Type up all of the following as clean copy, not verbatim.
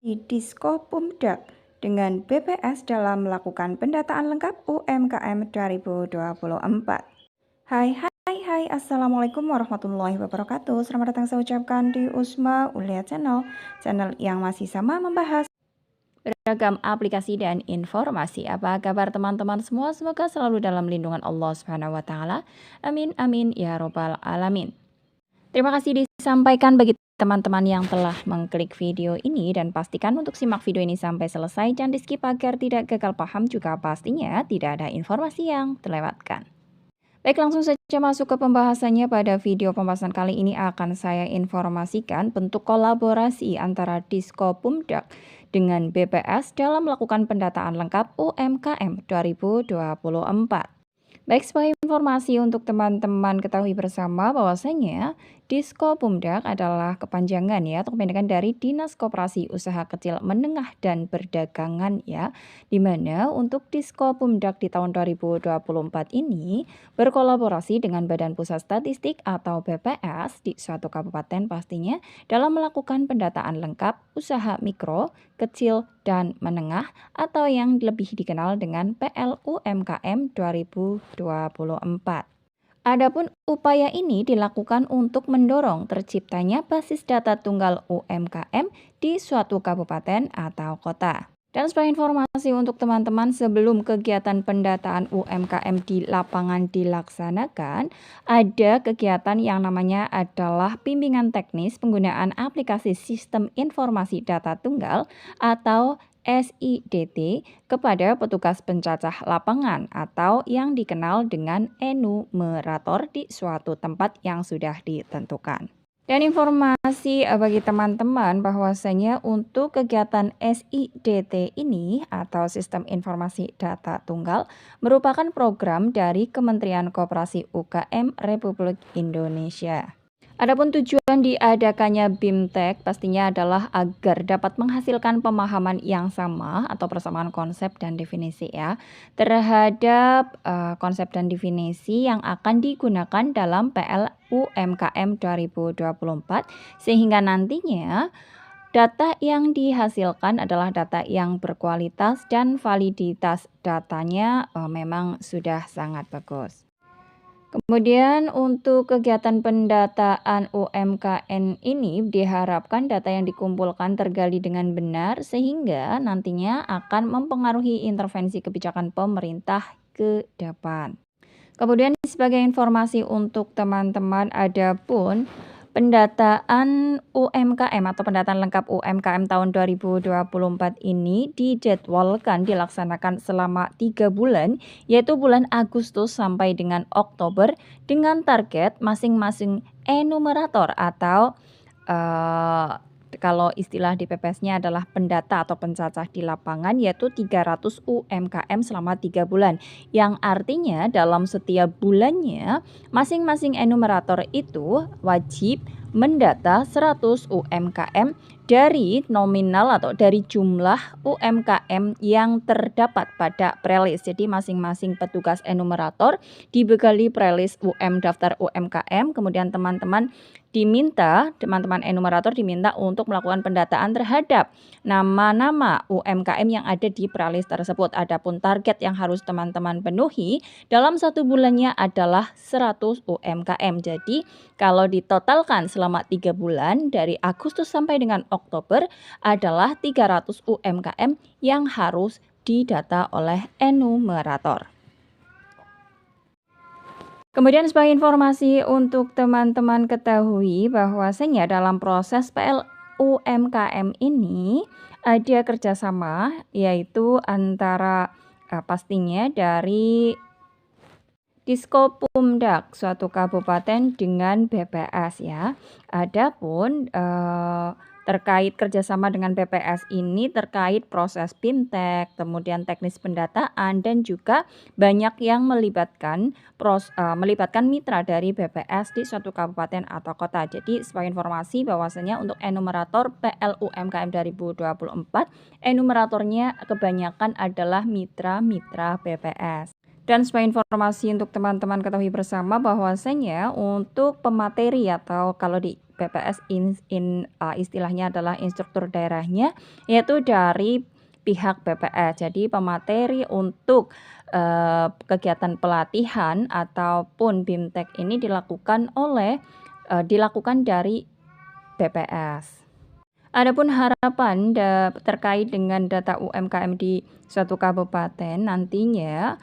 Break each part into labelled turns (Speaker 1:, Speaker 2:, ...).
Speaker 1: Diskopumdak dengan BPS dalam melakukan pendataan lengkap UMKM 2024. Hai, Assalamualaikum warahmatullahi wabarakatuh. Selamat datang saya ucapkan di Usma Ulia channel yang masih sama membahas beragam aplikasi dan informasi. Apa kabar teman-teman semua? Semoga selalu dalam lindungan Allah Subhanahu wa taala. Amin amin ya robbal alamin. Terima kasih disampaikan bagi teman-teman yang telah mengklik video ini, dan pastikan untuk simak video ini sampai selesai, jangan di skip agar tidak gagal paham, juga pastinya tidak ada informasi yang terlewatkan. Baik, langsung saja masuk ke pembahasannya. Pada video pembahasan kali ini akan saya informasikan bentuk kolaborasi antara Diskopumdak dengan BPS dalam melakukan pendataan lengkap UMKM 2024. Baik, sebagai informasi untuk teman-teman ketahui bersama bahwasanya Diskopumdak adalah kepanjangan atau kependekan dari Dinas Koperasi Usaha Kecil Menengah dan Perdagangan di mana untuk Diskopumdak di tahun 2024 ini berkolaborasi dengan Badan Pusat Statistik atau BPS di suatu kabupaten pastinya dalam melakukan pendataan lengkap usaha mikro, kecil, dan menengah atau yang lebih dikenal dengan PLUMKM 2024. Adapun upaya ini dilakukan untuk mendorong terciptanya basis data tunggal UMKM di suatu kabupaten atau kota. Dan sebagai informasi untuk teman-teman, sebelum kegiatan pendataan UMKM di lapangan dilaksanakan, ada kegiatan yang namanya adalah bimbingan teknis penggunaan aplikasi Sistem Informasi Data Tunggal atau SIDT kepada petugas pencacah lapangan atau yang dikenal dengan enumerator di suatu tempat yang sudah ditentukan. Dan informasi bagi teman-teman bahwasanya untuk kegiatan SIDT ini atau Sistem Informasi Data Tunggal merupakan program dari Kementerian Koperasi UKM Republik Indonesia. Adapun tujuan diadakannya BIMTEK pastinya adalah agar dapat menghasilkan pemahaman yang sama atau persamaan konsep dan definisi terhadap konsep dan definisi yang akan digunakan dalam PLUMKM 2024, sehingga nantinya data yang dihasilkan adalah data yang berkualitas dan validitas datanya memang sudah sangat bagus. Kemudian untuk kegiatan pendataan UMKM ini diharapkan data yang dikumpulkan tergali dengan benar sehingga nantinya akan mempengaruhi intervensi kebijakan pemerintah ke depan. Kemudian sebagai informasi untuk teman-teman, adapun pendataan UMKM atau pendataan lengkap UMKM tahun 2024 ini dijadwalkan dilaksanakan selama 3 bulan, yaitu bulan Agustus sampai dengan Oktober, dengan target masing-masing enumerator atau kalau istilah di PPS-nya adalah pendata atau pencacah di lapangan, yaitu 300 UMKM selama 3 bulan. Yang artinya dalam setiap bulannya masing-masing enumerator itu wajib mendata 100 UMKM dari nominal atau dari jumlah UMKM yang terdapat pada prelis. Jadi masing-masing petugas enumerator dibekali prelis daftar UMKM, kemudian teman-teman enumerator diminta untuk melakukan pendataan terhadap nama-nama UMKM yang ada di prelis tersebut. Adapun target yang harus teman-teman penuhi dalam 1 bulannya adalah 100 UMKM. Jadi kalau ditotalkan selama 3 bulan dari Agustus sampai dengan Oktober adalah 300 UMKM yang harus didata oleh enumerator. Kemudian sebagai informasi untuk teman-teman ketahui bahwasanya dalam proses PLUMKM ini ada kerjasama, yaitu antara pastinya dari Diskopumdak suatu kabupaten dengan BPS Adapun terkait kerjasama dengan BPS ini terkait proses BIMTEK, kemudian teknis pendataan, dan juga banyak yang melibatkan mitra dari BPS di suatu kabupaten atau kota. Jadi sebagai informasi bahwasanya untuk enumerator PLUMKM 2024, enumeratornya kebanyakan adalah mitra-mitra BPS. Dan sebagai informasi untuk teman-teman ketahui bersama bahwasanya untuk pemateri atau kalau di PPS istilahnya adalah instruktur daerahnya, yaitu dari pihak BPS. Jadi pemateri untuk kegiatan pelatihan ataupun BIMTEK ini dilakukan dari BPS. Adapun harapan terkait dengan data UMKM di suatu kabupaten nantinya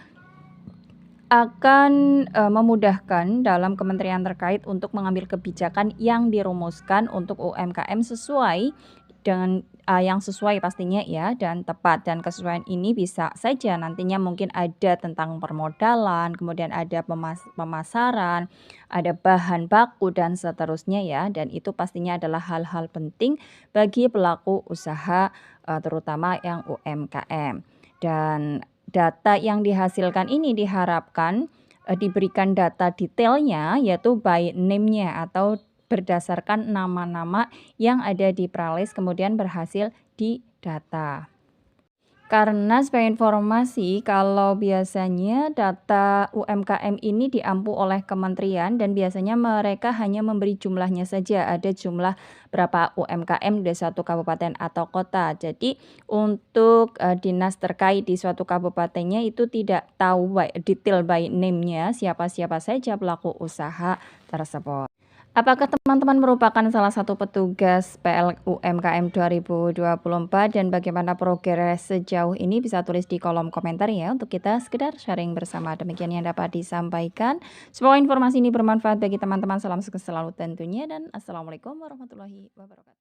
Speaker 1: akan memudahkan dalam kementerian terkait untuk mengambil kebijakan yang dirumuskan untuk UMKM yang sesuai pastinya ya dan tepat, dan kesesuaian ini bisa saja nantinya mungkin ada tentang permodalan, kemudian ada pemasaran, ada bahan baku dan seterusnya ya, dan itu pastinya adalah hal-hal penting bagi pelaku usaha terutama yang UMKM. Dan data yang dihasilkan ini diharapkan diberikan data detailnya yaitu by name-nya atau berdasarkan nama-nama yang ada di Pralis kemudian berhasil didata. Karena sebagai informasi, kalau biasanya data UMKM ini diampu oleh kementerian dan biasanya mereka hanya memberi jumlahnya saja, ada jumlah berapa UMKM di suatu kabupaten atau kota. Jadi untuk dinas terkait di suatu kabupatennya itu tidak tahu detail by name-nya siapa-siapa saja pelaku usaha tersebut. Apakah teman-teman merupakan salah satu petugas PLUMKM 2024 dan bagaimana progres sejauh ini bisa tulis di kolom komentar ya untuk kita sekedar sharing bersama. Demikian yang dapat disampaikan. Semoga informasi ini bermanfaat bagi teman-teman. Salam sukses selalu tentunya dan Assalamualaikum warahmatullahi wabarakatuh.